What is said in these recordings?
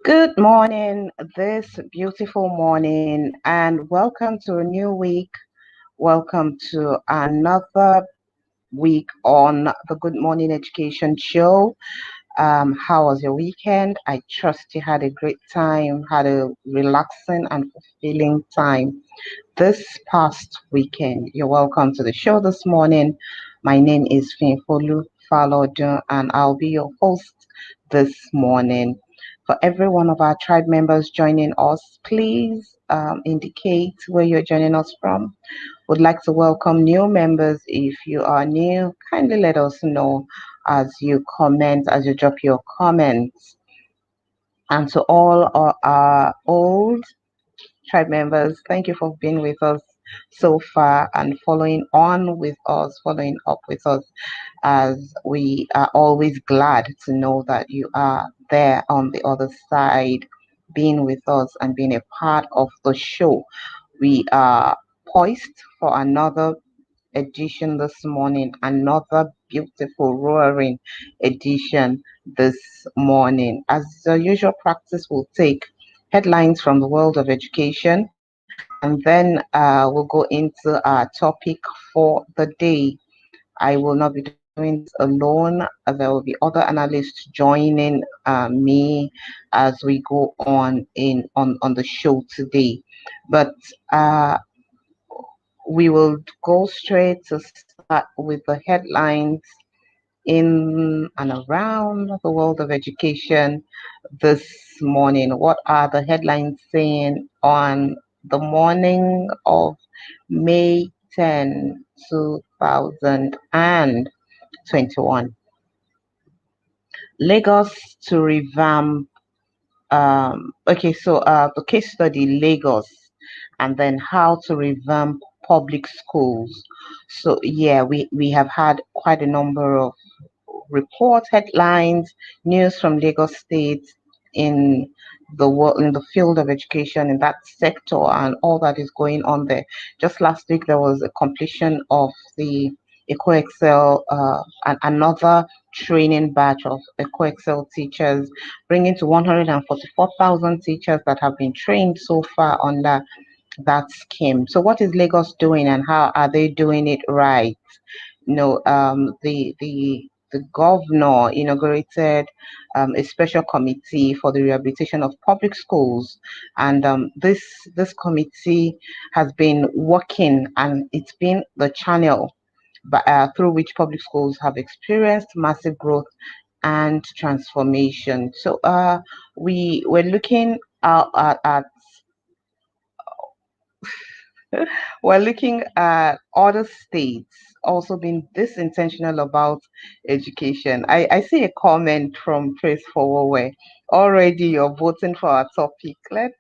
Good morning, this beautiful morning, and welcome to a new week. Welcome to another week on the Good Morning Education Show. How was your weekend? I trust you had a great time, had a relaxing and fulfilling time this past weekend. You're welcome to the show this morning. My name is Finfolu Falodun, and I'll be your host this morning. For every one of our tribe members joining us, please indicate where you're joining us from. Would like to welcome new members. If you are new, kindly let us know as you drop your comments. And to all our old tribe members, thank you for being with us so far and following up with us, as we are always glad to know that you are there on the other side, being with us and being a part of the show. We are poised for another edition this morning, another beautiful, roaring edition this morning. As the usual practice, we'll take headlines from the world of education, and then we'll go into our topic for the day. I will not be doing this alone. There will be other analysts joining me as we go on the show today. But uh, we will go straight to start with the headlines in and around the world of education this morning. What are the headlines saying on the morning of May 10, 2021? Lagos to revamp. The case study Lagos, and then how to revamp public schools. So yeah, we have had quite a number of reports, headlines, news from Lagos State in the world, in the field of education, in that sector, and all that is going on there. Just last week, there was a completion of the EcoExcel, and another training batch of EcoExcel teachers, bringing to 144,000 teachers that have been trained so far under that scheme. So, what is Lagos doing, and how are they doing it right? The governor inaugurated a special committee for the rehabilitation of public schools, and this committee has been working, and it's been the channel through which public schools have experienced massive growth and transformation. So we were looking at we're looking at other states also being this intentional about education. I see a comment from Trace Forward. Already you're voting for our topic. Let's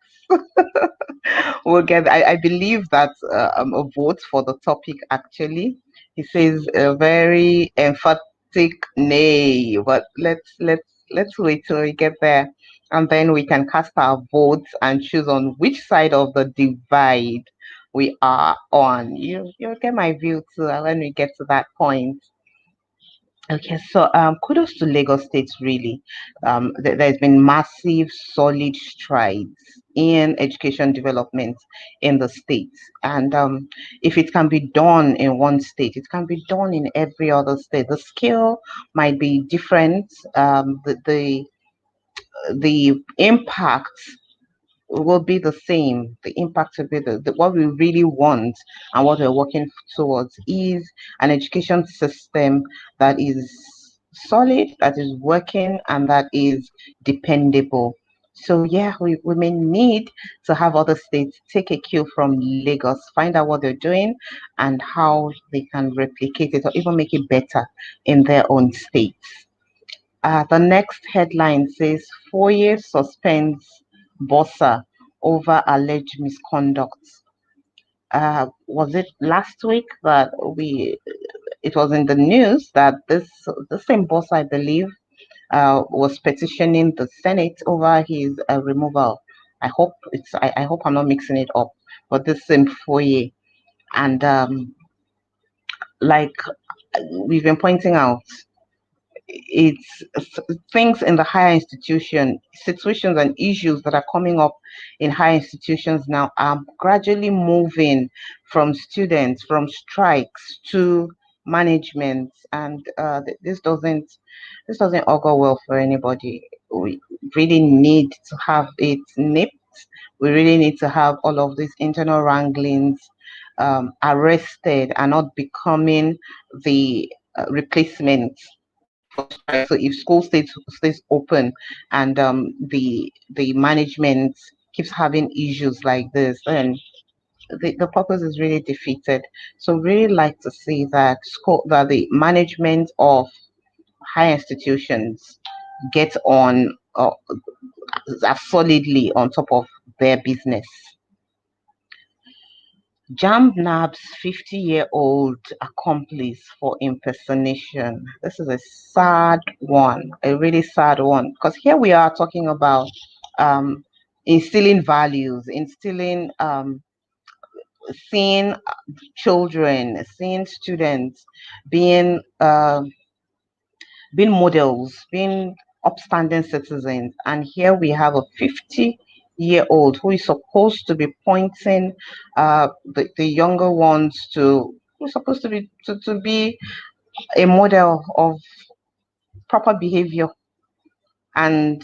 we'll get. I believe that's a vote for the topic actually. He says a very emphatic nay, but let's wait till we get there, and then we can cast our votes and choose on which side of the divide we are on. You'll get my view too when we get to that point. Okay, so kudos to Lagos State, really. There's been massive, solid strides in education development in the state. And if it can be done in one state, it can be done in every other state. The scale might be different. The impact will be the same. The impact will be what we really want and what we're working towards is an education system that is solid, that is working, and that is dependable. So yeah, we may need to have other states take a cue from Lagos, find out what they're doing and how they can replicate it or even make it better in their own states. The next headline says Foye suspends Bossa over alleged misconduct. Was it last week that it was in the news that the same boss, I believe, was petitioning the Senate over his removal. I hope I'm not mixing it up, but this same Foye, and like we've been pointing out, it's things in the higher institution, situations and issues that are coming up in higher institutions now are gradually moving from students, from strikes to management, and this doesn't augur well for anybody. We really need to have it nipped. We really need to have all of these internal wranglings arrested and not becoming the replacement for strike. So if school stays open and the management keeps having issues like this, then the purpose is really defeated. So really like to see that the management of high institutions get on are solidly on top of their business. JAMB 50-year-old accomplice for impersonation. This is a sad one, a really sad one, because here we are talking about um, instilling values, seeing children, seeing students being being models, being upstanding citizens. And here we have a 50-year-old who is supposed to be pointing the younger ones who's supposed to be a model of proper behavior. And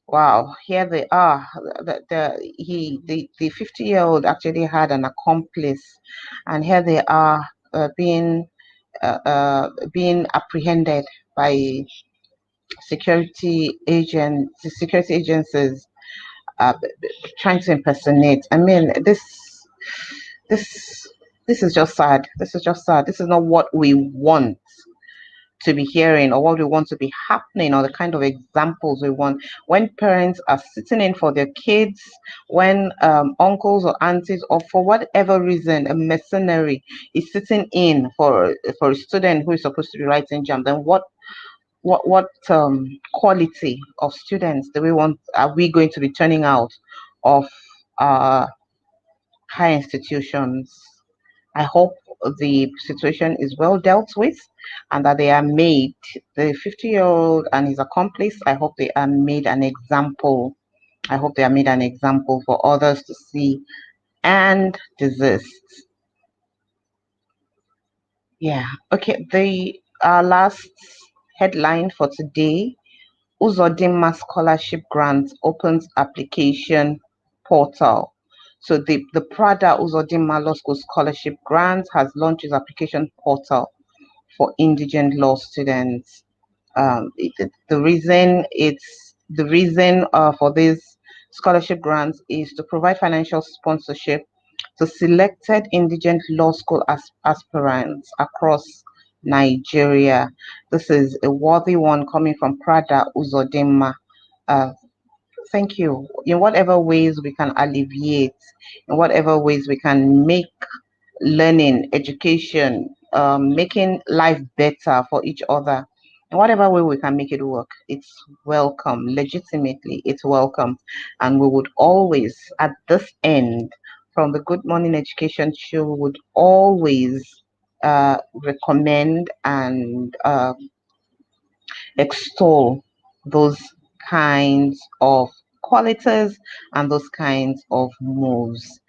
wow, here they are. The 50-year-old actually had an accomplice, and here they are being apprehended by security agencies uh, trying to impersonate. I mean, this this is just sad. This is just sad. This is not what we want to be hearing or what we want to be happening or the kind of examples we want when parents are sitting in for their kids, when uncles or aunties or for whatever reason a mercenary is sitting in for a student who is supposed to be writing jam. Then what quality of students do we want, are we going to be turning out of uh, high institutions? I hope the situation is well dealt with and that they are made, the 50-year-old and his accomplice, I hope they are made an example. I hope they are made an example for others to see and desist. Yeah. Okay. The last headline for today: Uzodinma Scholarship Grant opens application portal. So the Prada Uzodinma Law School Scholarship Grant has launched its application portal for indigent law students. The reason for this scholarship grants is to provide financial sponsorship to selected indigent law school aspirants across Nigeria. This is a worthy one coming from Prada Uzodinma. Uh, thank you. In whatever ways we can alleviate, in whatever ways we can make learning, education, making life better for each other. In whatever way we can make it work, it's welcome. Legitimately, it's welcome. And we would always, at this end, from the Good Morning Education Show, we would always recommend and extol those kinds of qualities and those kinds of moves.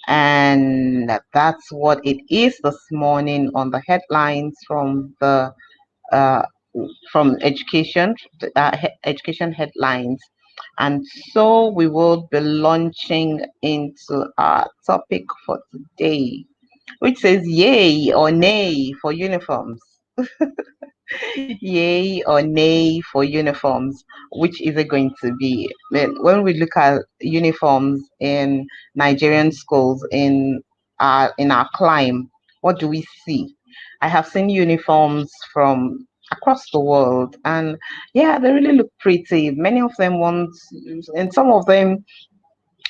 And that's what it is this morning on the headlines uh, from education headlines. And so we will be launching into our topic for today, which says yay or nay for uniforms. Yay or nay for uniforms? Which is it going to be? When we look at uniforms in Nigerian schools in our climb, what do we see? I have seen uniforms from across the world, and yeah, they really look pretty. Many of them want, and some of them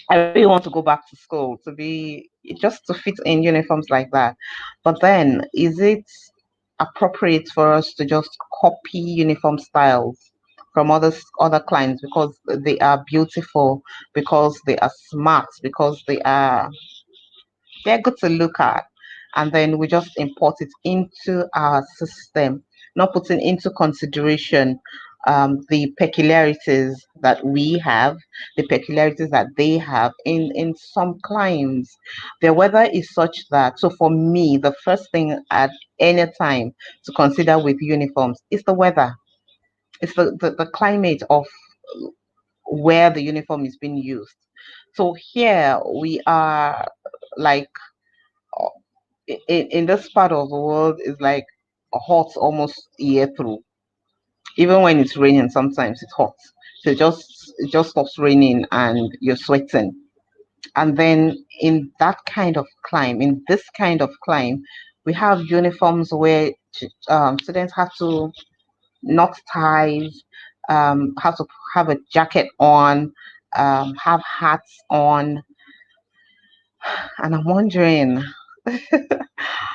I really want to go back to school to be just to fit in uniforms like that. But then, is it appropriate for us to just copy uniform styles from other clients because they are beautiful, because they are smart, because they're good to look at, and then we just import it into our system? not putting into consideration the peculiarities that we have, the peculiarities that they have. In some climes, the weather is such that, so for me, the first thing at any time to consider with uniforms is the weather. It's the climate of where the uniform is being used. So here we are, like, in this part of the world is like hot almost year through. Even when it's raining, sometimes it's hot. So it just stops raining and you're sweating. And then in this kind of climb, we have uniforms where students have to knot ties, have to have a jacket on, have hats on, and I'm wondering,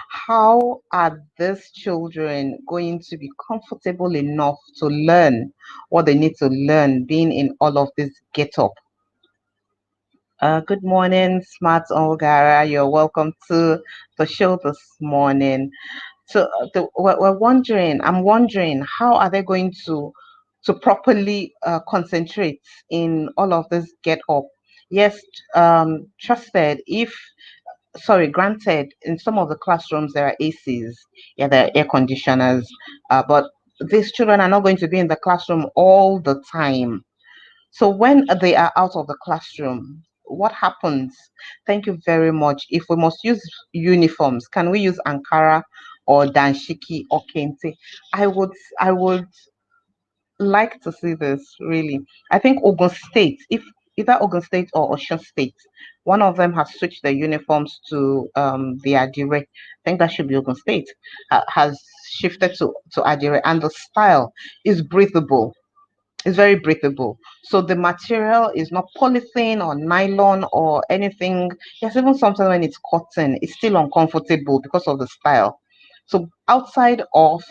how are these children going to be comfortable enough to learn what they need to learn being in all of this get up? Good morning, Smart Olgara. You're welcome to the show this morning. So I'm wondering, how are they going to properly concentrate in all of this get up? Yes, trusted. If sorry, granted, in some of the classrooms there are ACs, yeah, there are air conditioners, but these children are not going to be in the classroom all the time. So when they are out of the classroom, what happens? Thank you very much. If we must use uniforms, can we use Ankara or Danshiki or Kente? I would like to see this really. I think Ogun State, if either Ogun State or Osun State, one of them has switched their uniforms to the Adire. I think that should be Ogun State, has shifted to Adire, and the style is breathable. It's very breathable. So the material is not polythene or nylon or anything. Yes, even sometimes when it's cotton, it's still uncomfortable because of the style. So outside of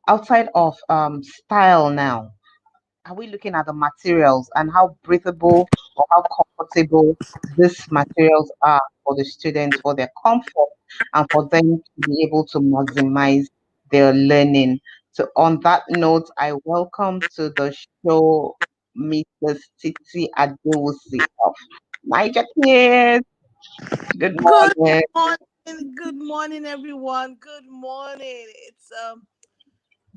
style now, are we looking at the materials and how breathable or how comfortable these materials are for the students, for their comfort, and for them to be able to maximize their learning? So, on that note, I welcome to the show Mrs. Titi Adewusi of Niger Kids. Good Good morning. good morning, everyone. Good morning. It's a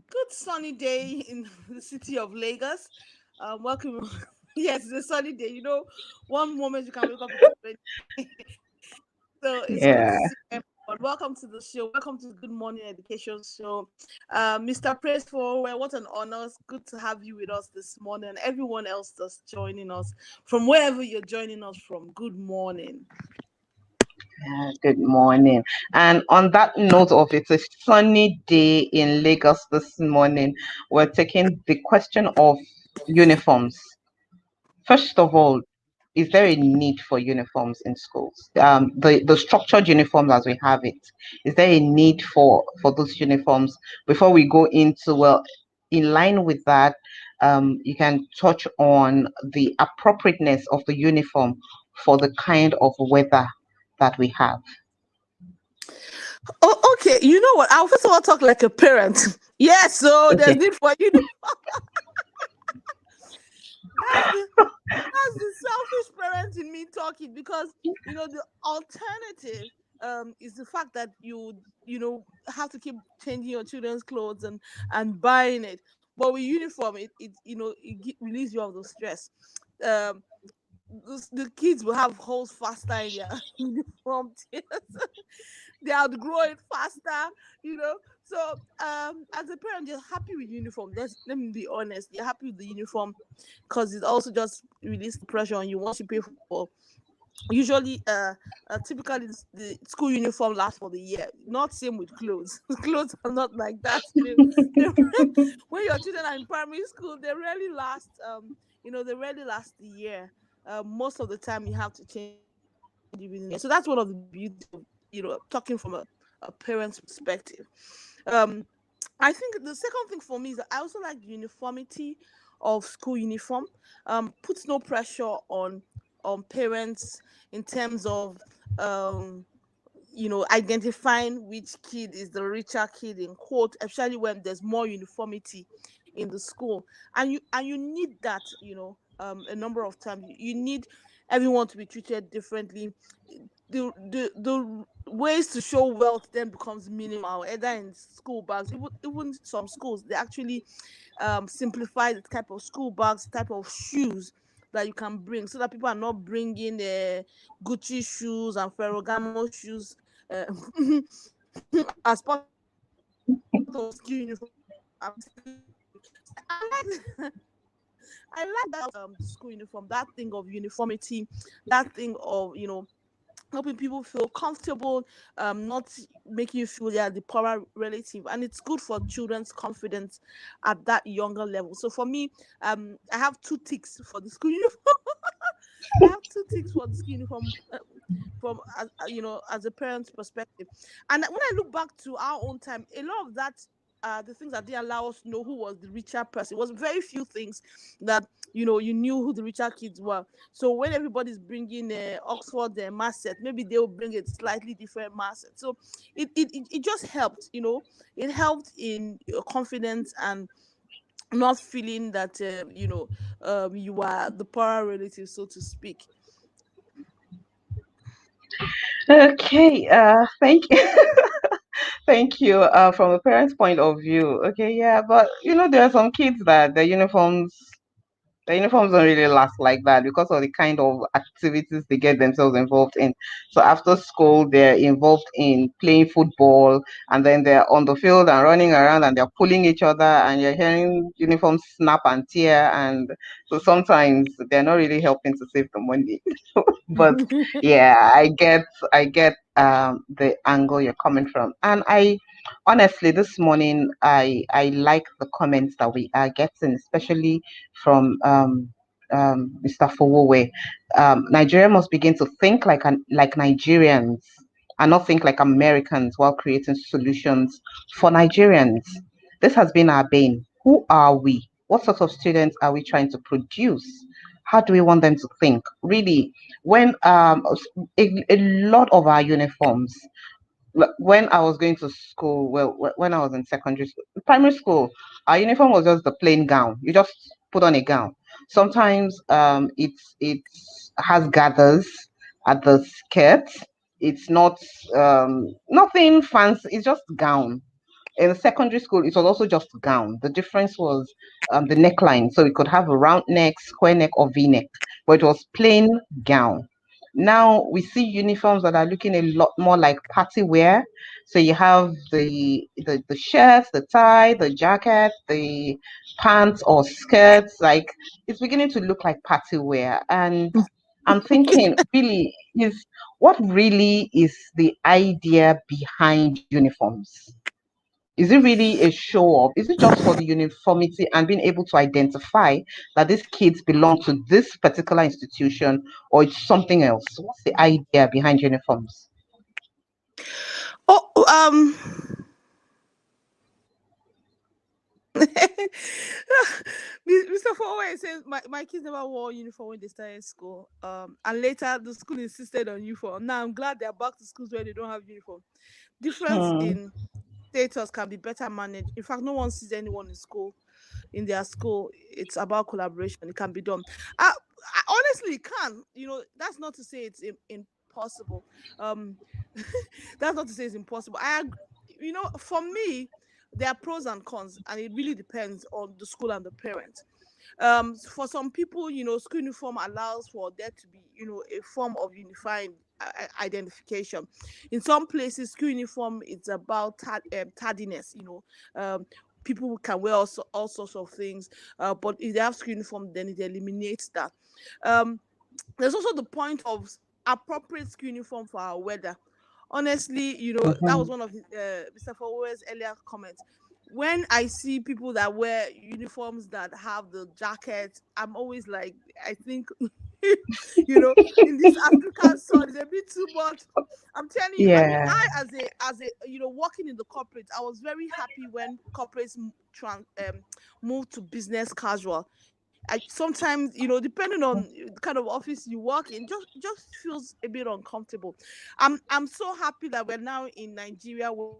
good sunny day in the city of Lagos. Welcome. Yes, it's a sunny day. One moment you can wake up, it's rainy. So it's good to Yeah. see everyone. Welcome to the show. Welcome to the Good Morning Education Show. Mr. Praiseful, well, what an honor. It's good to have you with us this morning. And everyone else that's joining us from wherever you're joining us from. Good morning. Good morning. And on that note of it's a sunny day in Lagos this morning, we're taking the question of uniforms. First of all, is there a need for uniforms in schools? The structured uniforms as we have it, is there a need for those uniforms? Before we go into, well, in line with that, you can touch on the appropriateness of the uniform for the kind of weather that we have. Oh, okay. You know what? I'll first of all talk like a parent. Yes, so there's Okay. need for that's the that's the selfish parent in me talking because the alternative is the fact that you have to keep changing your children's clothes and buying it. But with uniform, it relieves you of the stress. Um, the kids will have holes faster in their uniform. They outgrow it faster. So as a parent, you're happy with uniform. Let me be honest, you're happy with the uniform because it also just release the pressure on you once you pay for. Usually, typically the school uniform lasts for the year. Not same with clothes. Clothes are not like that. When your children are in primary school, they rarely last. They rarely last the year. Most of the time, you have to change it within the year. So that's one of the beauty of talking from a parent's perspective. Um, I think the second thing for me is that I also like the uniformity of school uniform. Puts no pressure on parents in terms of um identifying which kid is the richer kid in quote, especially when there's more uniformity in the school, and you need that, a number of times you need everyone to be treated differently. The ways to show wealth then becomes minimal, either in school bags. Even some schools, they actually simplify the type of school bags, type of shoes that you can bring, so that people are not bringing Gucci shoes and Ferragamo shoes uh, as part of school uniform. I like I like that the school uniform, that thing of uniformity, that thing of helping people feel comfortable, not making you feel they are the poorer relative, and it's good for children's confidence at that younger level. So for me, I have two ticks for the school uniform. I have two ticks for the school uniform from as a parent's perspective. And when I look back to our own time, a lot of that. The things that didn't allow us to know who was the richer person. It was very few things that you knew who the richer kids were. So when everybody's bringing Oxford math set, maybe they'll bring a slightly different math set. So it just helped. It helped in your confidence and not feeling that you are the poorer relative, so to speak. Okay, thank you. Thank you. From a parent's point of view, okay, yeah, but there are some kids that the uniforms don't really last like that because of the kind of activities they get themselves involved in. So after school, they're involved in playing football, and then they're on the field and running around, and they're pulling each other, and you're hearing uniforms snap and tear, and so sometimes they're not really helping to save the money. But yeah, I get the angle you're coming from, and I honestly this morning I like the comments that we are getting, especially from Mr. Fowowe. Nigeria must begin to think like Nigerians and not think like Americans while creating solutions for Nigerians. This has been our bane. Who are we? What sort of students are we trying to produce? How do we want them to think? Really, when a lot of our uniforms, when I was going to school, well, when I was in secondary school, primary school, our uniform was just the plain gown. You just put on a gown. Sometimes it has gathers at the skirt. It's not nothing fancy. It's just gown. In secondary school, it was also just gown. The difference was the neckline. So it could have a round neck, square neck, or V neck, but it was plain gown. Now we see uniforms that are looking a lot more like party wear. So you have the shirts, the tie, the jacket, the pants or skirts. Like it's beginning to look like party wear. And I'm thinking, really, is what really is the idea behind uniforms? Is it really a show off? Is it just for the uniformity and being able to identify that these kids belong to this particular institution, or it's something else? What's the idea behind uniforms? Oh, Mr. Forward says my kids never wore uniform when they started school. And later the school insisted on uniform. Now I'm glad they're back to schools where they don't have uniform. Difference Hmm. in status can be better managed. In fact, no one sees anyone in their school. It's about collaboration. It can be done. Honestly, it can. That's not to say it's impossible. Um, that's not to say it's impossible. For me, there are pros and cons, and it really depends on the school and the parent. For some people, school uniform allows for there to be, a form of unifying identification. In some places, school uniform is about tardiness. People can wear all sorts of things, but if they have school uniform, then it eliminates that. Um, there's also the point of appropriate school uniform for our weather. Honestly, that was Mhm. one of Mr. Forward's earlier comments. When I see people that wear uniforms that have the jacket, I'm always like, I think, in this African sun, it's a bit too much. I'm telling you. I mean, Yeah. I as a working in the corporate, I was very happy when corporates moved to business casual. sometimes, depending on the kind of office you work in, just feels a bit uncomfortable. I'm so happy that we're now in Nigeria, where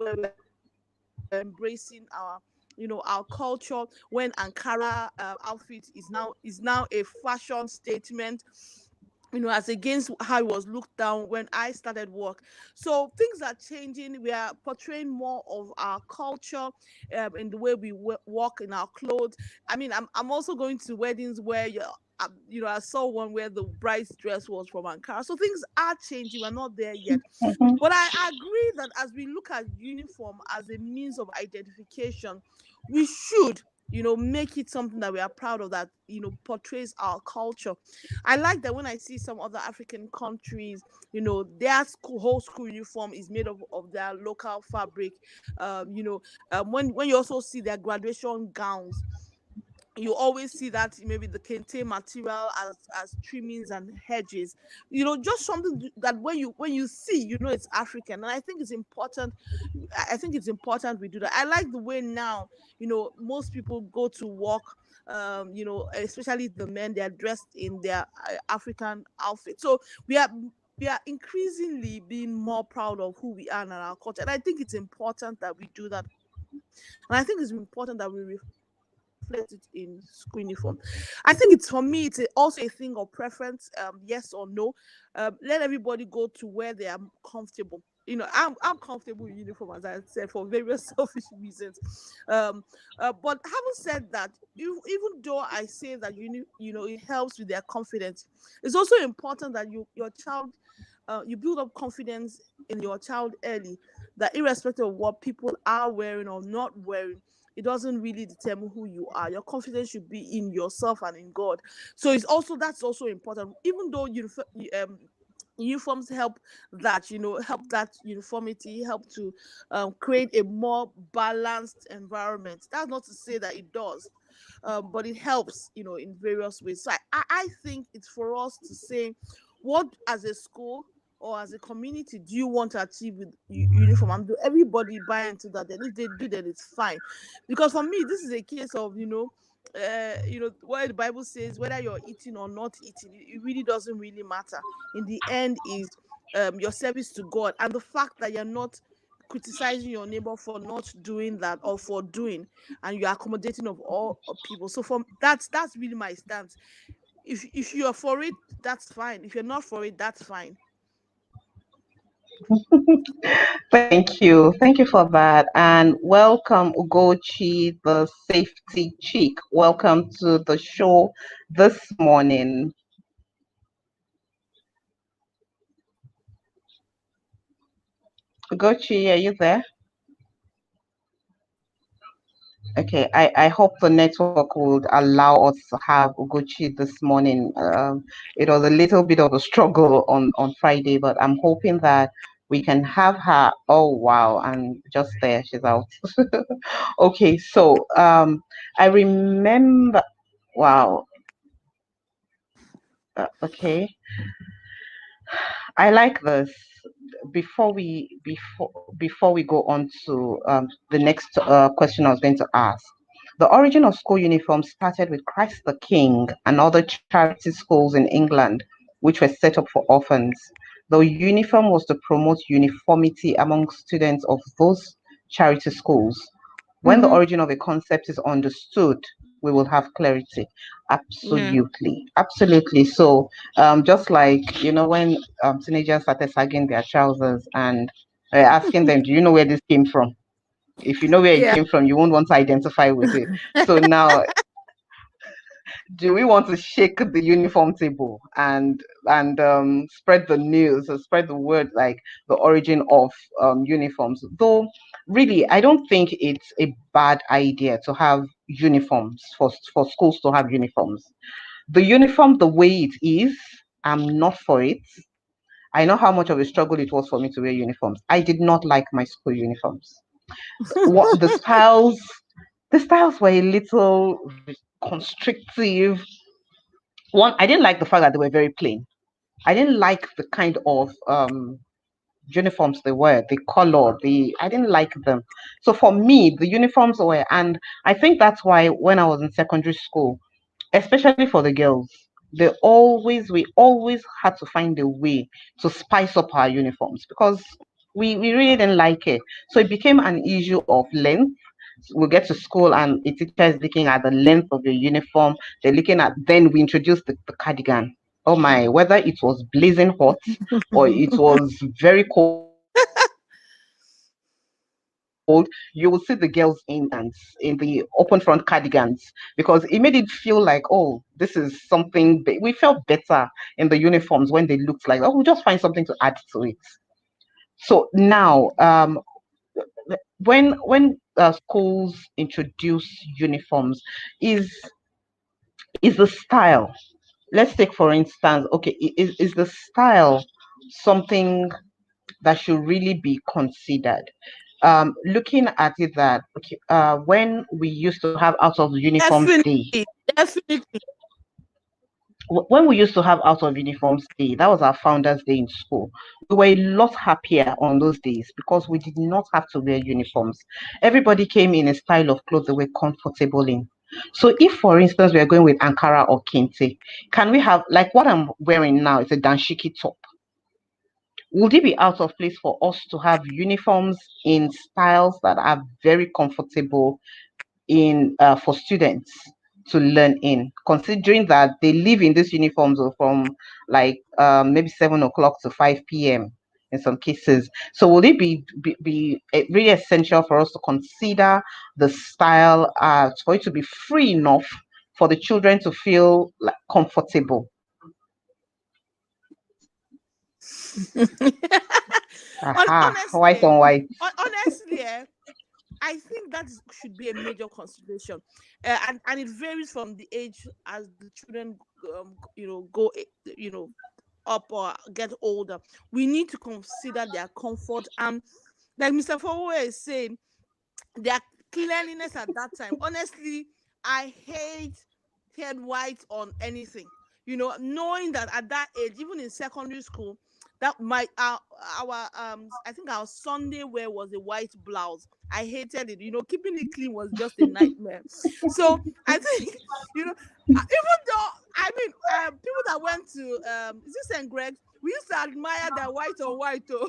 we're embracing our culture. When Ankara outfit is now a fashion statement, as against how it was looked down when I started work. So things are changing. We are portraying more of our culture, in the way we walk, in our clothes. I mean, I'm also going to weddings where I saw one where the bride's dress was from Ankara. So things are changing. We're not there yet. Mhm. But I agree that as we look at uniform as a means of identification, we should, make it something that we are proud of, that, portrays our culture. I like that when I see some other African countries, their whole school uniform is made of their local fabric. When you also see their graduation gowns, you always see that maybe the kente material as trimmings and hedges, just something that when you see, it's African. And I think it's important we do that. I like the way now, most people go to work, especially the men, they are dressed in their African outfit. So we are increasingly being more proud of who we are and our culture, and I think it's important that we do that. And I think it's important that we reflect it in school uniform. I think it's, for me, it's also a thing of preference, yes or no. Let everybody go to where they are comfortable. I'm comfortable in uniform, as I said, for various selfish reasons. But having said that, even though I say that it helps with their confidence, it's also important that your child, you build up confidence in your child early, that irrespective of what people are wearing or not wearing, it doesn't really determine who you are. Your confidence should be in yourself and in God. So that's also important. Even though uniforms help that uniformity, help to create a more balanced environment. That's not to say that it does, but it helps, in various ways. So I think it's for us to say, what as a school or as a community do you want to achieve with uniform, and do everybody buy into that? Then if they do, then it's fine. Because for me, this is a case of, what the Bible says, whether you're eating or not eating, it really doesn't really matter. In the end, is your service to God, and the fact that you're not criticizing your neighbor for not doing that or for doing, and you're accommodating of all of people. So from that's really my stance. If you're for it, that's fine. If you're not for it, that's fine. Thank you for that, and welcome Ugochi, the safety chick. Welcome to the show this morning. Ugochi, are you there? Okay, I hope the network would allow us to have Ugochi this morning. It was a little bit of a struggle on Friday, but I'm hoping that we can have her. Oh, wow. And just there, she's out. Okay, so I remember, wow. Okay, I like this. Before we go on to the next question I was going to ask, the origin of school uniforms started with Christ the King and other charity schools in England, which were set up for orphans. The uniform was to promote uniformity among students of those charity schools. When the Mm-hmm. origin of a concept is understood, we will have clarity. Yeah. Absolutely, absolutely. So, just like when teenagers started sagging their trousers and asking them, "Do you know where this came from?" If you know where it Yeah. came from, you won't want to identify with it. So now, do we want to shake the uniform table and spread the news or spread the word, like the origin of uniforms? Though really, I don't think it's a bad idea to have uniforms, for schools to have uniforms. The uniform the way it is, I'm not for it. I know how much of a struggle it was for me to wear uniforms. I did not like my school uniforms. What the styles were a little constrictive. One, I didn't like the fact that they were very plain. I didn't like the kind of uniforms they were, the color, I didn't like them. So for me, the uniforms were, and I think that's why when I was in secondary school, especially for the girls. We always had to find a way to spice up our uniforms because we really didn't like it. So it became an issue of length. We'll get to school and a teacher is looking at the length of your uniform. They're looking at, then we introduced the cardigan. Oh my, whether it was blazing hot or it was very cold, you will see the girls in the open front cardigans because it made it feel like, oh, this is something. We felt better in the uniforms when they looked like, oh, we'll just find something to add to it. So now, when schools introduce uniforms, is is the style. Let's take for instance, okay, is the style something that should really be considered? Looking at it that okay, when we used to have out of uniforms day, Definitely, definitely. when we used to have out of uniforms day, that was our founders day in school. We were a lot happier on those days because we did not have to wear uniforms. Everybody came in a style of clothes they were comfortable in. So if for instance we are going with Ankara or Kente, can we have like what I'm wearing now? It's a danshiki top. Would it be out of place for us to have uniforms in styles that are very comfortable in for students to learn in, considering that they live in these uniforms from like maybe 7 o'clock to 5 p.m. in some cases. So will it be really essential for us to consider the style for it to be free enough for the children to feel like comfortable? Aha, white Honestly, on white. honestly, I think that should be a major consideration, and it varies from the age as the children, go, up or get older. We need to consider their comfort and, like Mr. Fowo is saying, their cleanliness at that time. Honestly, I hate white on anything. Knowing that at that age, even in secondary school, that my our I think our Sunday wear was a white blouse. I hated it. Keeping it clean was just a nightmare. So I think even though I mean people that went to is this St. Greg, we used to admire their white on white. Oh,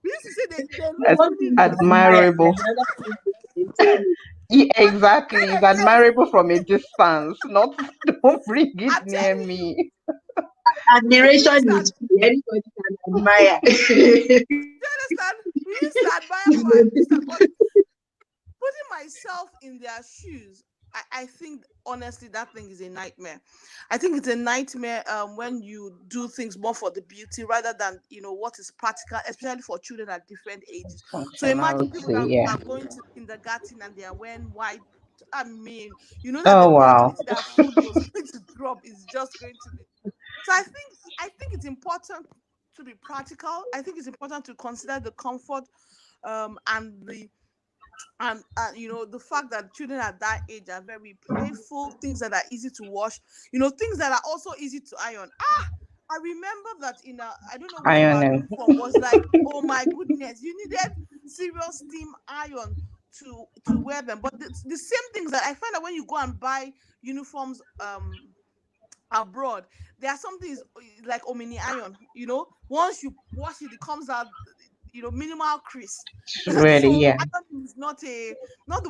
we used to say they look That's One really thing is nice. admired, admirable. and another thing is entertained. But Exactly, it's admirable from a distance, not don't bring it I'm near telling you, me. we used Admiration to is free. Anybody can admire. understand. We used to admire for a distance, but putting myself in their shoes, I think honestly that thing is a nightmare. I think it's a nightmare when you do things more for the beauty rather than what is practical, especially for children at different ages. So imagine people Functionality, that yeah. are going to kindergarten and they are wearing white. I mean, you know that the Oh wow. probability that food was going to drop is just going to be. So I think it's important to be practical. I think it's important to consider the comfort and the fact that children at that age are very playful, things that are easy to wash, things that are also easy to iron. I remember that I don't know which of our Ironing. uniform was like, oh my goodness, you needed serious steam iron to wear them. But the same things that I find that when you go and buy uniforms abroad, there are some things like omini iron. Once you wash it, it comes out minimal crease. Really, So yeah. iron is not the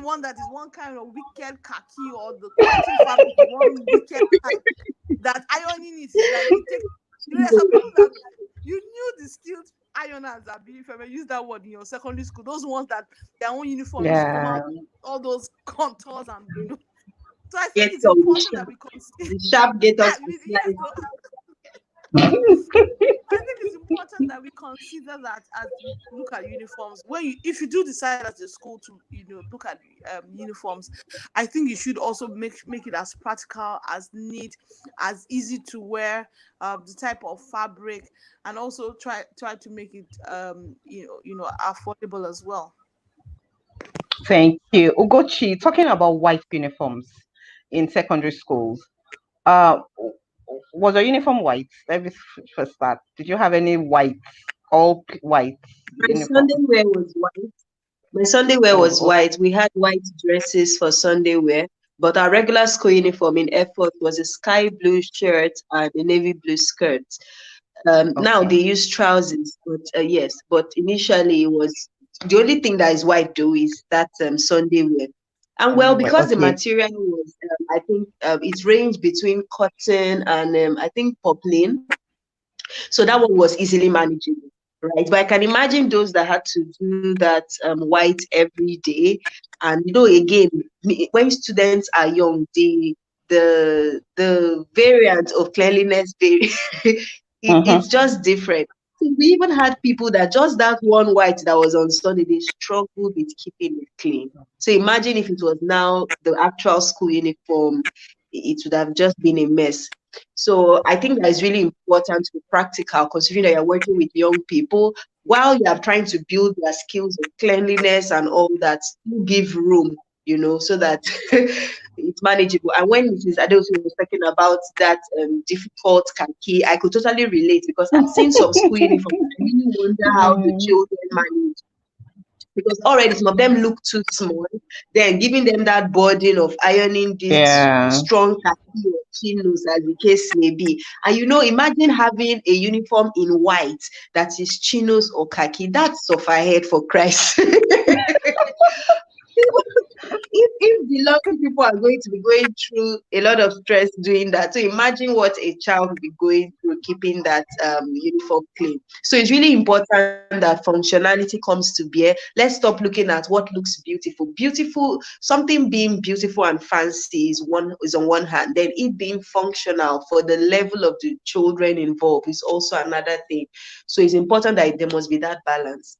one that is one kind of wicked khaki, or the cotton fabric is one wicked type that ironing it is like it takes. There's some people that you knew the skilled ironers, if I may use that word, in your secondary school, those ones that their own uniform used to come Yeah. out all those contours and so I think Get it's your important that sharp. we consider. The sharp get us to Yes, slide. so I think it's important that we consider that as we look at uniforms. If you do decide as a school to look at uniforms, I think you should also make it as practical, as neat, as easy to wear, the type of fabric, and also try to make it affordable as well. Thank you. Ugochi, talking about white uniforms in secondary schools. Uh was your uniform white? Let me first start. Did you have any white, white My Sunday uniform? wear was white. My Sunday wear was Oh, white. We had white dresses for Sunday wear. But our regular school uniform in Air Force was a sky blue shirt and a navy blue skirt. Now they Okay. use trousers, but yes, but initially it was the only thing that is white though is that Sunday wear. And well, Well, because the okay. material was, I think it ranged between cotton and I think poplin, so that one was easily manageable, right? But I can imagine those that had to do that white every day, and again, when students are young, the variant of cleanliness it's Mm-hmm. just different. So we even had people that just that one white that was on Sunday, they struggled with keeping it clean. So imagine if it was now the actual school uniform, it would have just been a mess. So I think that is really important to be practical, considering that you're working with young people while you are trying to build their skills of cleanliness and all that. You give room, so that it's manageable. And when Mrs. Adeosun was talking about that difficult khaki, I could totally relate because I've seen some school uniforms. I really wonder how the Mm, children manage because already some of them look too small. Then giving them that burden of ironing this yeah. strong khaki or chinos, as the case may be. And imagine having a uniform in white that is chinos or khaki. That's suffer head for Christ. if the lucky people are going to be going through a lot of stress doing that, so imagine what a child will be going through keeping that uniform clean. So it's really important that functionality comes to bear. Let's stop looking at what looks beautiful. Something being beautiful and fancy is on one hand, then it being functional for the level of the children involved is also another thing. So it's important that there must be that balance.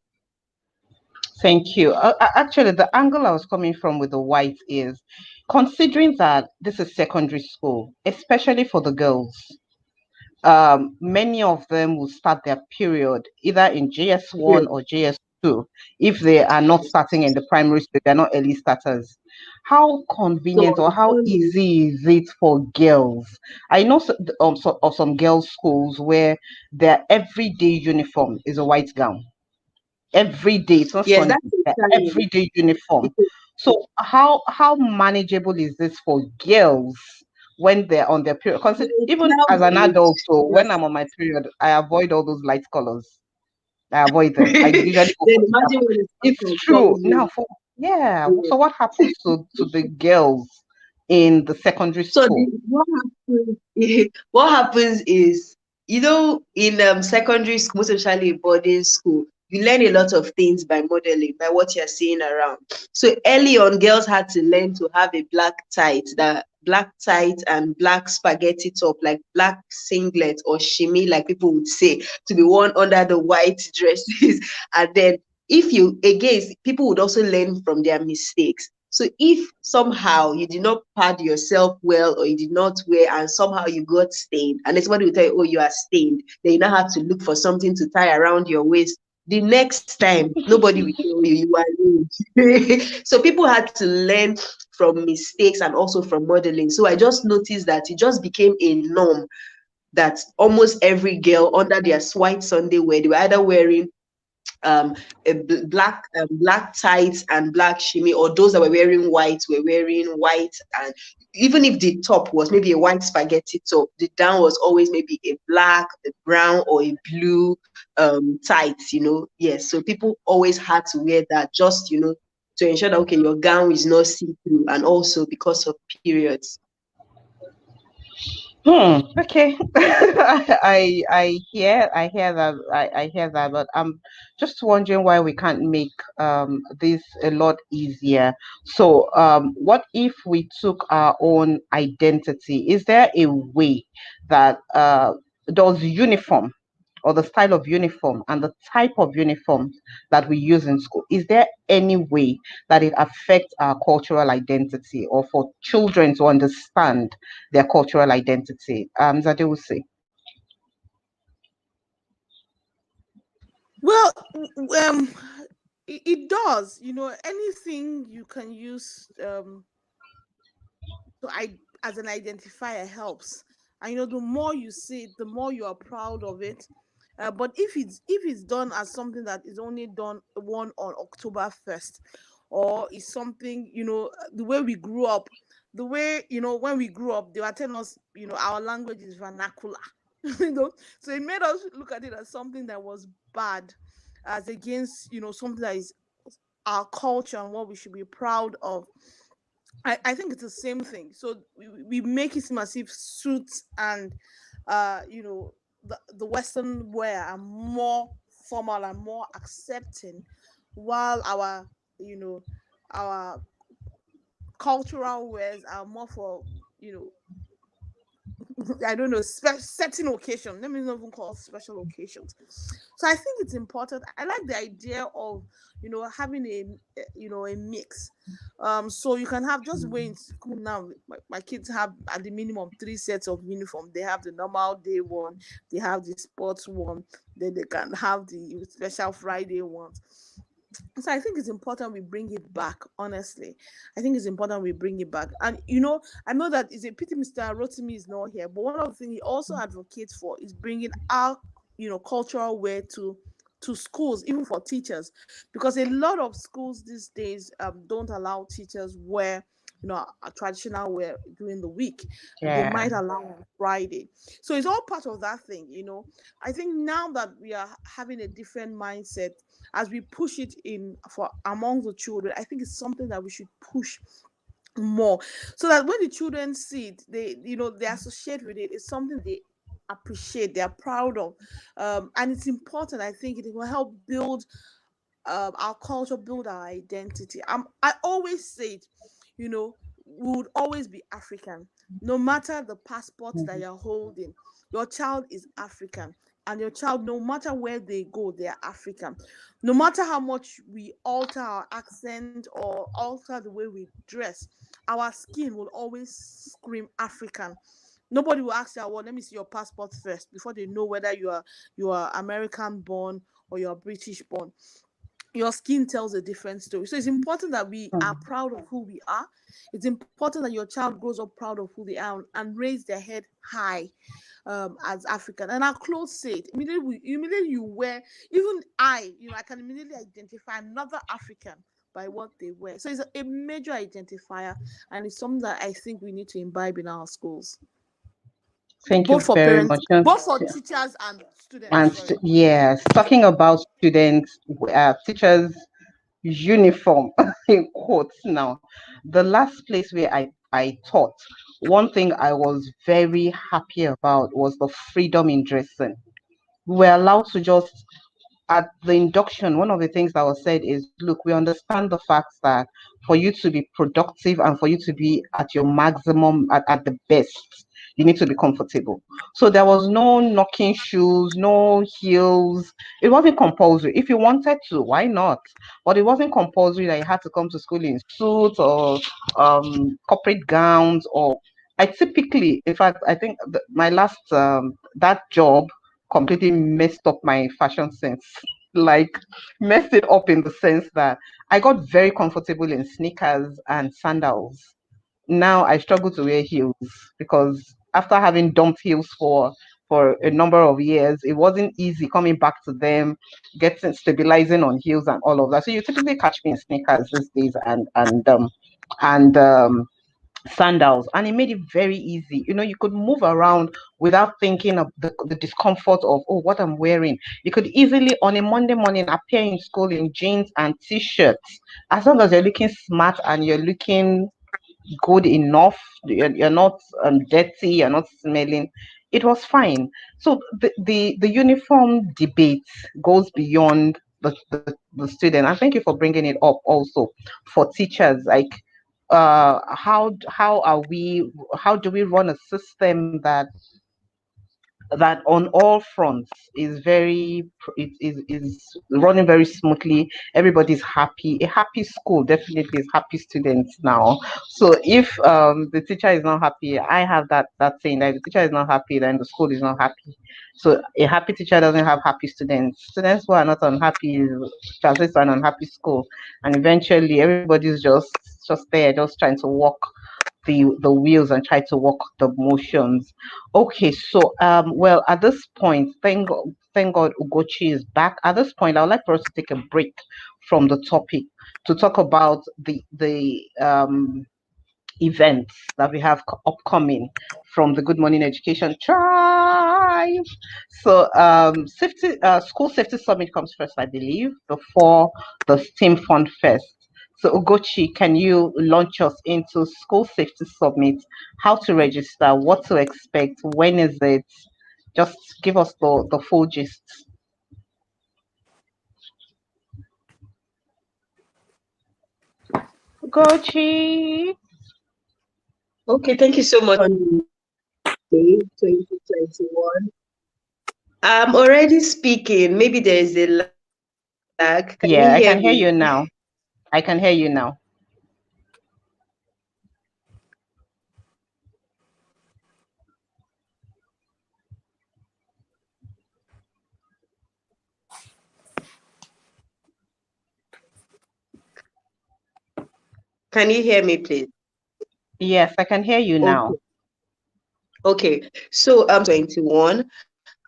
Thank you. Actually, the angle I was coming from with the white is considering that this is secondary school, especially for the girls. Many of them will start their period either in JS1 Yes, or JS2 if they are not starting in the primary school, they're not early starters. How so convenient or it's how only easy is it for girls? I know of some girls' schools where their everyday uniform is a white gown. Every day, it's not yes, Sunday, that's a their challenge. everyday uniform. Because So how manageable is this for girls when they're on their period? Because it's even now as an adult, so when yes. I'm on my period, I avoid all those light colors. I avoid them. I Then usually go for dark. imagine when it It's starts true. Now unfolding. for yeah. Yes. So what happens to the girls in the secondary So school? what happens? What happens is, in secondary school, most especially boarding school, you learn a lot of things by modeling, by what you're seeing around. So early on, girls had to learn to have a black tight and black spaghetti top, like black singlet or shimmy, like people would say, to be worn under the white dresses. And then if you again, people would also learn from their mistakes. So if somehow you did not pad yourself well or you did not wear and somehow you got stained, and then somebody will tell you, oh, you are stained, then you now have to look for something to tie around your waist. The next time, nobody will tell you you are rude. So people had to learn from mistakes and also from modeling. So I just noticed that it just became a norm that almost every girl under their white Sunday wear, they were either wearing um black tights and black shimmy, or those that were wearing white were wearing white. And even if the top was maybe a white spaghetti top, the down was always maybe a black, a brown, or a blue tights. Yes, so people always had to wear that, just to ensure that okay, your gown is not see-through, and also because of periods. Okay. I hear that I hear that, but I'm just wondering why we can't make this a lot easier. So what if we took our own identity? Is there a way that does uniform or the style of uniform and the type of uniforms that we use in school, is there any way that it affects our cultural identity or for children to understand their cultural identity? Zadewusi. Well, it does. Anything you can use so I as an identifier helps. And the more you see it, the more you are proud of it. But if it's done as something that is only done one on October 1st, or is something the way we grew up, the way, when we grew up, they were telling us, our language is vernacular. So it made us look at it as something that was bad, as against, something that is our culture and what we should be proud of. I think it's the same thing. So we make it seem as if suits and the Western wear are more formal and more accepting, while you know our cultural wears are more for, you know I don't know, certain occasion. Let me not even call special occasions. So I think it's important. I like the idea of, having a mix. So you can have, just way in school now. My kids have at the minimum 3 sets of uniform. They have the normal day one, they have the sports one, then they can have the special Friday ones. So I think it's important we bring it back. Honestly, I think it's important we bring it back. And I know that it's a pity Mr. Rotimi is not here, but one of the things he also advocates for is bringing our cultural wear to schools, even for teachers, because a lot of schools these days don't allow teachers wear a traditional wear during the week. They Yeah. might allow on Friday. So it's all part of that thing. I think now that we are having a different mindset, as we push it in for among the children, I think it's something that we should push more, so that when the children see it, they associate with it. It's something they appreciate, they're proud of, and it's important. I think it will help build our culture, build our identity. I always say it, we would always be African, no matter the passport that you're holding. Your child is African, and your child, no matter where they go, they are African. No matter how much we alter our accent or alter the way we dress, our skin will always scream African. Nobody will ask you, well, let me see your passport first before they know whether you are American born or you're British born. Your skin tells a different story. So it's important that we are proud of who we are. It's important that your child grows up proud of who they are, and raise their head high, as African. And our clothes say it. Immediately you wear, even I can immediately identify another African by what they wear. So it's a major identifier, and it's something that I think we need to imbibe in our schools, Thank both you for very parents, much. both for teachers and students. And Sorry. yes, talking about students, teachers' uniform in quotes now. The last place where I taught, one thing I was very happy about was the freedom in dressing. We were allowed to just, at the induction, one of the things that was said is, look, we understand the fact that for you to be productive and for you to be at your maximum, at the best, you need to be comfortable. So there was no knocking shoes, no heels. It wasn't compulsory. If you wanted to, why not? But it wasn't compulsory that you had to come to school in suits or corporate gowns. Or I typically, in fact, I think my last that job completely messed up my fashion sense. Like, messed it up in the sense that I got very comfortable in sneakers and sandals. Now I struggle to wear heels because after having dumped heels for a number of years, it wasn't easy coming back to them, getting stabilizing on heels and all of that. So you typically catch me in sneakers these days and sandals, and it made it very easy. You could move around without thinking of the discomfort of, oh, what I'm wearing. You could easily on a Monday morning appear in school in jeans and t-shirts, as long as you're looking smart and you're looking good enough. You're not dirty, you're not smelling. It was fine. So the uniform debate goes beyond the student, and thank you for bringing it up also for teachers. Like, how are we, how do we run a system that on all fronts is is running very smoothly. Everybody's happy. A happy school definitely is happy students now. So if the teacher is not happy, I have that saying that if the teacher is not happy, then the school is not happy. So a happy teacher doesn't have happy students. Students who are not unhappy translates to an unhappy school, and eventually everybody's just there, just trying to walk the wheels and try to walk the motions. Okay, so well, at this point, thank God Ugochi is back. At this point, I would like for us to take a break from the topic to talk about the events that we have upcoming from the Good Morning Education Tribe. So, School Safety Summit comes first, I believe, before the STEAM Fund Fest. So, Ugochi, can you launch us into School Safety Summit? How to register? What to expect? When is it? Just give us the full gist. Ugochi. Okay, thank you so much on May 2021. I'm already speaking. Maybe there is a lag. Can you Yeah, I hear can hear me? you now. I can hear you now. Can you hear me, please? Yes, I can hear you now. Okay. Okay. So 21,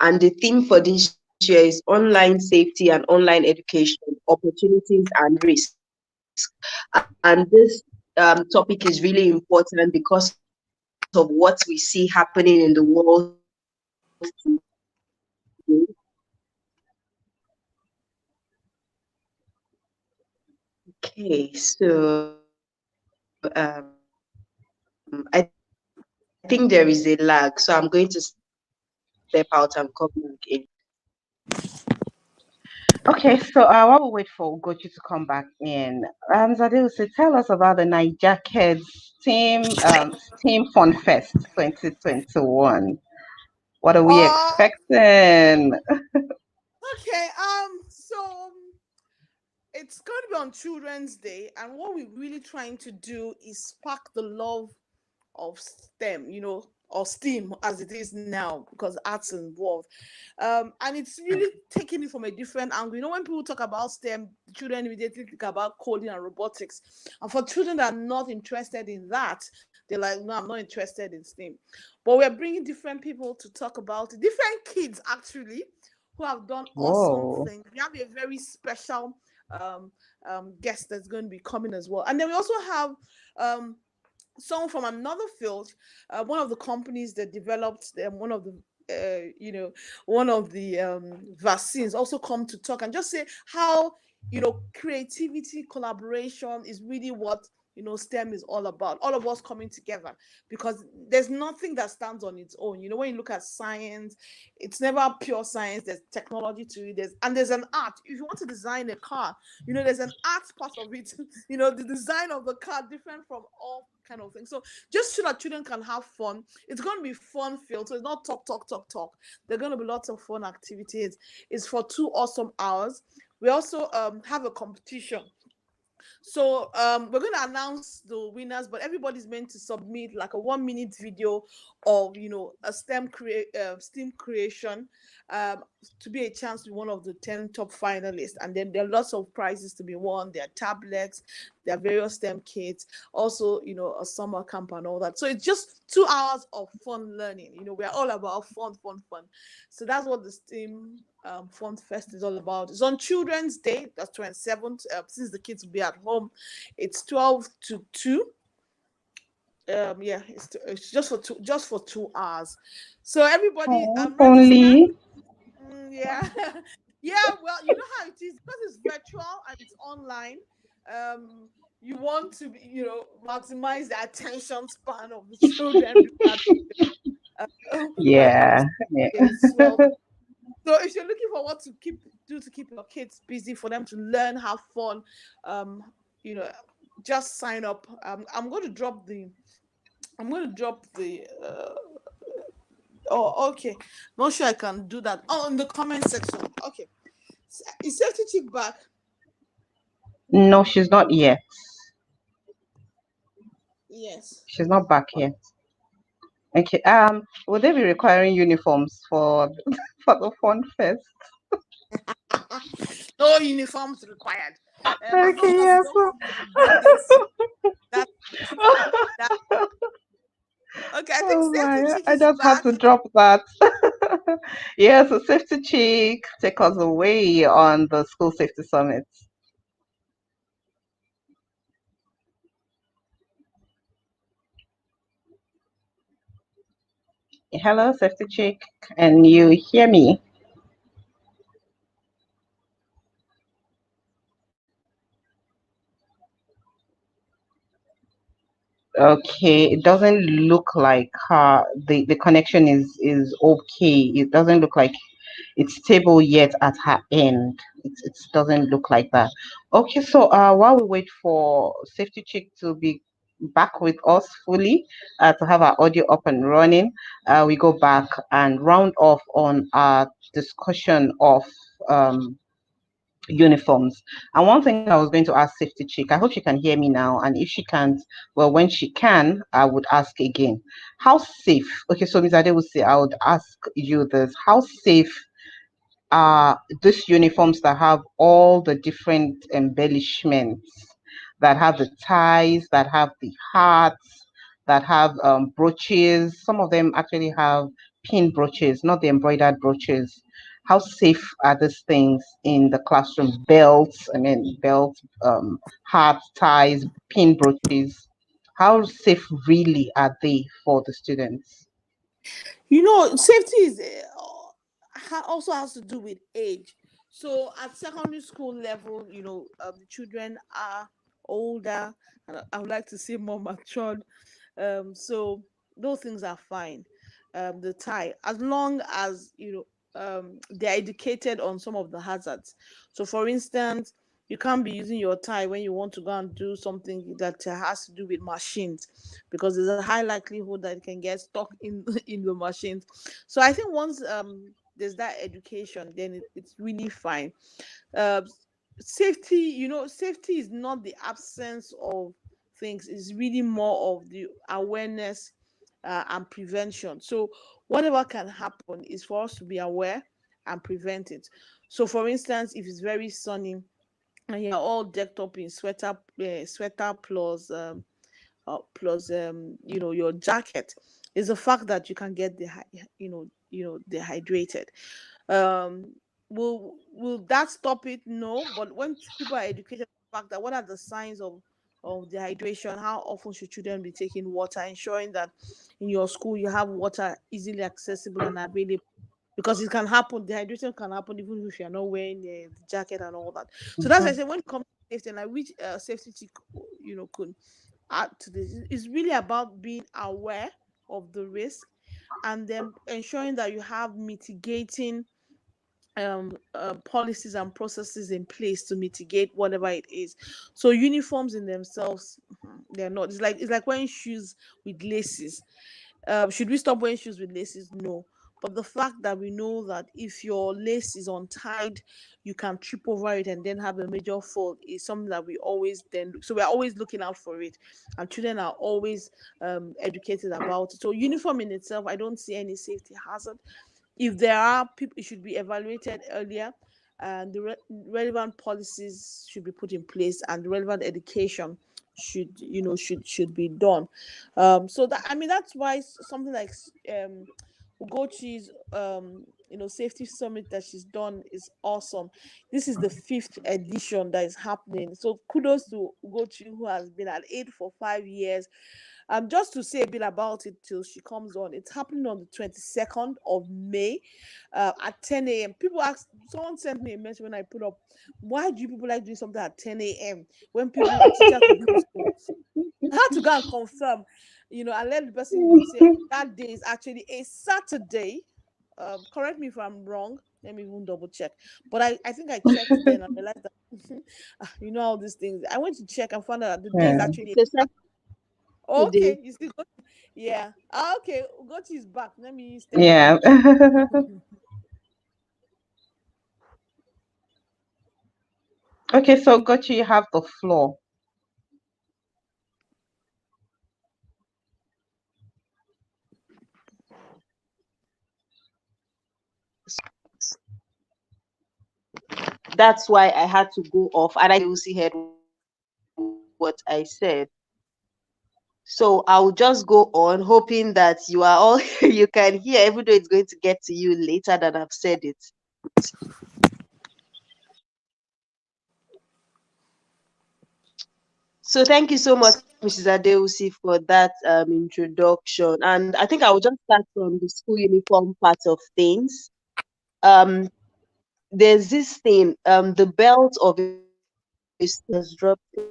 and the theme for this year is online safety and online education, opportunities and risks. And this topic is really important because of what we see happening in the world today. Okay, so I think there is a lag, so I'm going to step out and come back in. Okay, so while we wait for Ugochi to come back in, Zadeusi, tell us about the Niger Kids Team Fun Fest 2021. What are we Uh, expecting? okay. So it's going to be on Children's Day, and what we're really trying to do is spark the love of STEM, or STEAM as it is now, because arts involved. And it's really taking it from a different angle. When people talk about STEM, children immediately think about coding and robotics. And for children that are not interested in that, they're like, no, I'm not interested in STEAM. But we're bringing different people to talk about it, different kids actually, who have done awesome Whoa. things. We have a very special um, guest that's going to be coming as well. And then we also have someone from another field, one of the companies that developed one of the vaccines, also come to talk and just say how creativity, collaboration is really what STEM is all about. All of us coming together, because there's nothing that stands on its own. When you look at science, it's never pure science. There's technology to it. There's an art. If you want to design a car, there's an art part of it. The design of the car different from all kind of thing. So just so that children can have fun, it's going to be fun filled. So it's not talk. There are going to be lots of fun activities. It's for 2 awesome hours. We also have a competition. So we're going to announce the winners, but everybody's meant to submit like a 1-minute video of a STEM creation, to be a chance to be one of the 10 top finalists. And then there are lots of prizes to be won. There are tablets, there are various STEM kits, also a summer camp and all that. So it's just 2 hours of fun learning. We're all about fun. So that's what the STEAM Fun Fest is all about. It's on Children's Day, that's 27th. Since the kids will be at home, it's 12 to 2. Yeah, it's just for 2 hours. So everybody register. Only. Yeah. Yeah, well, you know how it is, because it's virtual and it's online. You want to maximize the attention span of the children. Yeah. Yeah. Yes, well, so if you're looking for what to keep your kids busy, for them to learn, have fun, you know, just sign up. I'm going to drop the. I'm going to drop the. Oh, okay. Not sure I can do that. Oh, in the comment section. Okay. Is Safety Chick back? No, she's not yet. Yes. She's not back yet. Okay. Will they be requiring uniforms for for the Fun Fest? No uniforms required. As long Okay. as you Yes. don't come with the bandits. That, that. Okay, I think Oh Safety my! Chick I is just had back. to drop that. Yeah. So Safety Chick, take us away on the School Safety Summit. Hello, safety chick. Can you hear me? Okay, it doesn't look like the connection is okay. It doesn't look like it's stable yet at her end. It doesn't look like that. Okay, so while we wait for Safety Chick to be back with us fully, to have our audio up and running, we go back and round off on our discussion of um uniforms. And one thing I was going to ask Safety Chick, I hope she can hear me now. And if she can't, well, when she can, I would ask again. How safe? Okay, so Ms. Ade would say, I would ask you this. How safe are these uniforms that have all the different embellishments, that have the ties, that have the hearts, that have brooches? Some of them actually have pin brooches, not the embroidered brooches. How safe are these things in the classroom? Belts, I mean, belts, heart ties, pin brooches. How safe really are they for the students? Safety is also has to do with age. So at secondary school level, the children are older, and I would like to say more matured. So those things are fine. The tie, as long as they're educated on some of the hazards. So, for instance, you can't be using your tie when you want to go and do something that has to do with machines, because there's a high likelihood that it can get stuck in in the machines. So I think once there's that education, then it's really fine. uh, Safety, safety is not the absence of things, it's really more of the awareness and prevention. So whatever can happen is for us to be aware and prevent it. So for instance, if it's very sunny and you're all decked up in sweater plus your jacket, is the fact that you can get dehydrated. um will that stop it? No. But when people are educated on the fact that what are the signs of dehydration, how often should children be taking water, ensuring that in your school you have water easily accessible and available, because it can happen, dehydration can happen even if you're not wearing the jacket and all that. So that's why I Mhm. say, when it comes to safety, and I wish safety chick could add to this, it's really about being aware of the risk, and then ensuring that you have mitigating policies and processes in place to mitigate whatever it is. So uniforms in themselves, they're not. It's like wearing shoes with laces. Should we stop wearing shoes with laces? No. But the fact that we know that if your lace is untied, you can trip over it and then have a major fall is something that we always then. So we're always looking out for it, and children are always educated about it. So uniform in itself, I don't see any safety hazard. If there are people, it should be evaluated earlier, and the relevant policies should be put in place, and the relevant education should be done. So that, I mean, that's why something like Ugochi's safety summit that she's done is awesome. This is the fifth edition that is happening, so kudos to Ugochi, who has been at it for 5 years. Just to say a bit about it till she comes on, it's happening on the 22nd of May at 10 a.m. People ask, someone sent me a message when I put up, why do you people like doing something at 10 a.m. when teachers could be in school? I had to go and confirm, and let the person say that day is actually a Saturday. Correct me if I'm wrong. Let me even double check. But I think I checked then and realized that all these things. I went to check and found out that the day is Yeah. actually It's a Saturday. okay. You see, yeah. Okay, Ugochi is back. Let me step Yeah. down. Okay, so Gochi, you have the floor. That's why I had to go off, and I also heard what I said. So I'll just go on, hoping that you are all you can hear, even though it's going to get to you later than I've said it. So thank you so much Mrs. Adeusi, for that introduction. And I think I will just start from the school uniform part of things. There's this thing, the belt of a has dropped a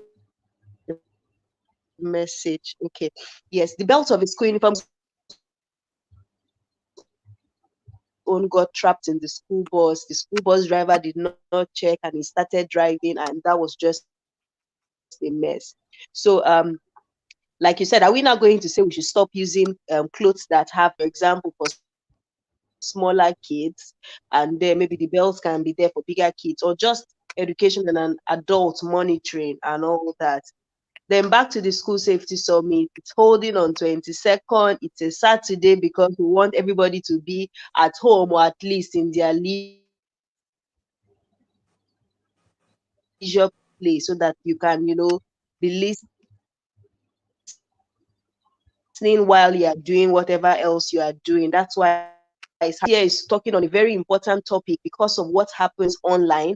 message. Okay. Yes, the belt of a school uniform own got trapped in the school bus. The school bus driver did not check and he started driving, and that was just a mess. So like you said, are we now going to say we should stop using clothes that have, for example, for smaller kids, and then maybe the belts can be there for bigger kids, or just education and an adult monitoring and all that? Then back to the school safety summit. It's holding on 22nd. It's a Saturday because we want everybody to be at home, or at least in their leisure place, so that you can, be listening while you are doing whatever else you are doing. That's why here is talking on a very important topic because of what happens online.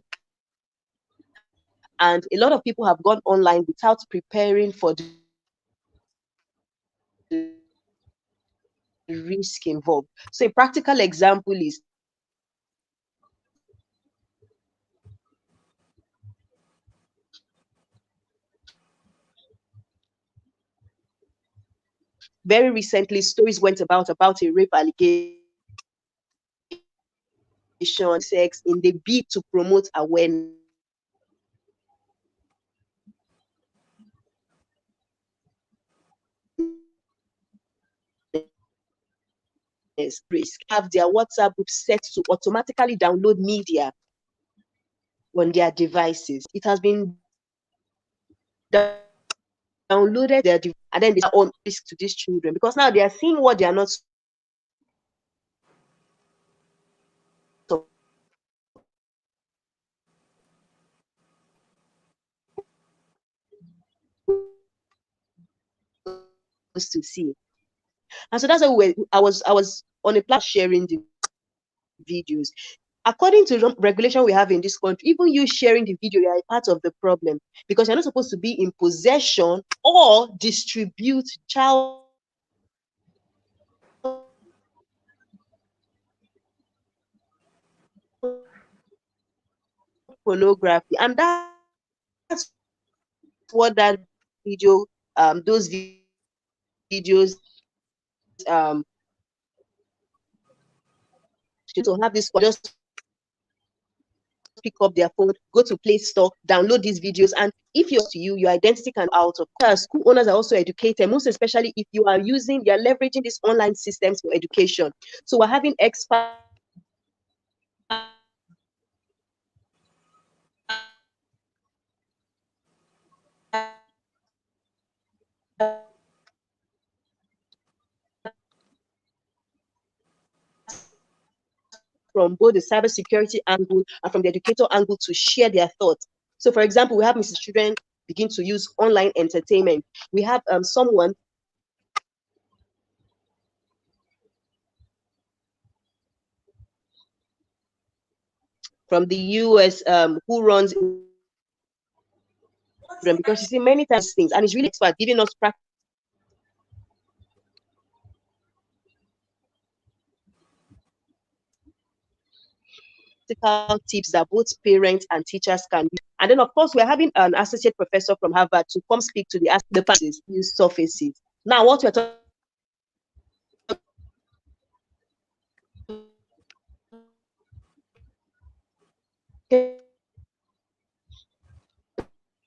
And a lot of people have gone online without preparing for the risk involved. So a practical example is very recently stories went about a rape allegation, sex, in the bid to promote awareness. Risk have their WhatsApp group set to automatically download media on their devices. It has been downloaded their device, and then they are on risk to these children because now they are seeing what they are not supposed to see. And so that's why I was on a platform sharing the videos. According to the regulation we have in this country, even you sharing the video, you are a part of the problem because you're not supposed to be in possession or distribute child pornography. And that's what that video, those videos, to have this, just pick up their phone, go to Play Store, download these videos, and if you're to you, your identity can out of. School owners are also educated, most especially if you're leveraging these online systems for education. So we're having experts from both the cybersecurity angle and from the educator angle to share their thoughts. So, for example, we have Mrs. Children begin to use online entertainment. We have someone from the US who runs, because you see many times things, and it's really expert giving us practical tips that both parents and teachers can use. And then, of course, we're having an associate professor from Harvard to come speak to the passes, use surfaces. Now, what we're talking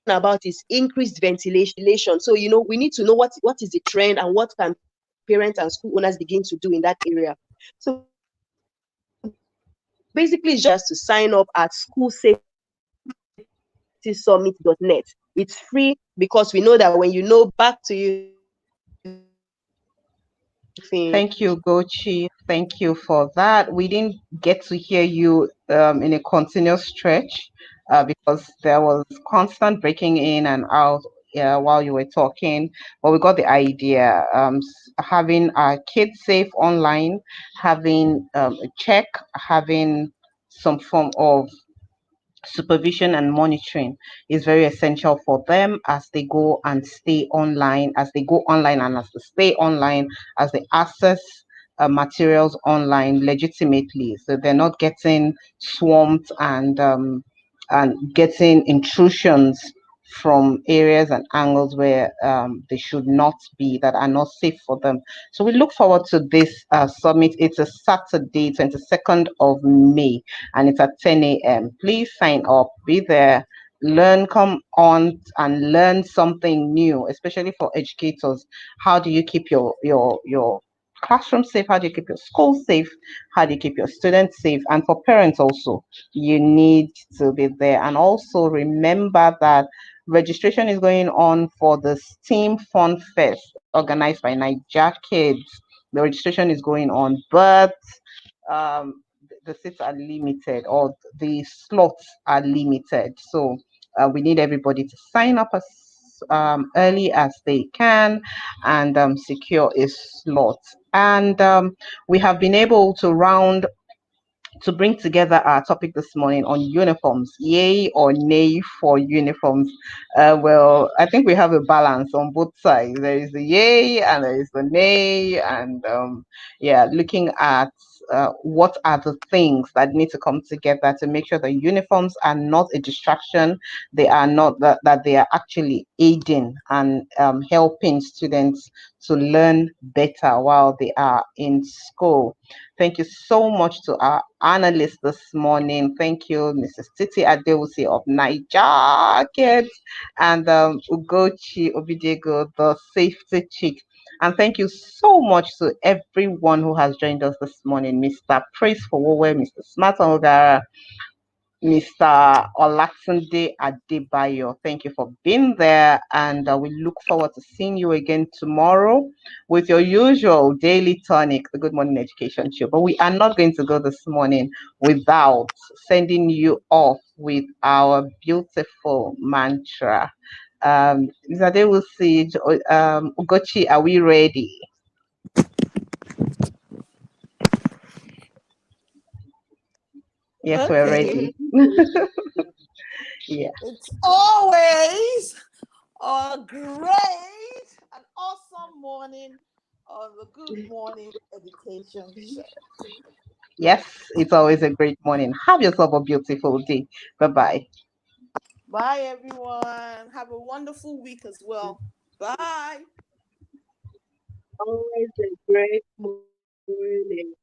about is increased ventilation. So, we need to know what is the trend and what can parents and school owners begin to do in that area. So basically, it's just to sign up at schoolsafetysummit.net. It's free because we know that when you know, back to you. Thank you, Gochi. Thank you for that. We didn't get to hear you in a continuous stretch because there was constant breaking in and out while you were talking. But we got the idea. Having our kids safe online, having a check, having some form of supervision and monitoring is very essential for them as they go and stay online, as they go online and as they stay online, as they access materials online legitimately, so they're not getting swamped and getting intrusions from areas and angles where they should not be, that are not safe for them. So we look forward to this summit. It's a Saturday, 22nd of May, and it's at 10 a.m. Please sign up, be there, learn, come on and learn something new, especially for educators. How do you keep your classroom safe? How do you keep your school safe? How do you keep your students safe? And for parents also, you need to be there. And also remember that registration is going on for the STEAM Fun Fest organized by Niger Kids. The registration is going on, but um, the seats are limited, or the slots are limited. So we need everybody to sign up as early as they can and secure a slot. And we have been able to bring together our topic this morning on uniforms. Yay or nay for uniforms? Well, I think we have a balance on both sides. There is the yay and there is the nay, and yeah, looking at what are the things that need to come together to make sure the uniforms are not a distraction. They are not that they are actually aiding and helping students to learn better while they are in school. Thank you so much to our analyst this morning. Thank you, Mrs. Titi Adewusi of Niger Kids, and Ugochi Obidego, the safety chick. And thank you so much to everyone who has joined us this morning. Mr. Praise for Wowe, Mr. Smart Ogara, Mr. Olatunde Adebayo. Thank you for being there, and we look forward to seeing you again tomorrow with your usual daily tonic, the Good Morning Education Show. But we are not going to go this morning without sending you off with our beautiful mantra. Zade will see, Ugochi, are we ready? Yes, we're ready. Yeah. It's always a great and awesome morning on the Good Morning Education Show. Yes, it's always a great morning. Have yourself a beautiful day. Bye-bye. Bye, everyone. Have a wonderful week as well. Bye. Always a great morning.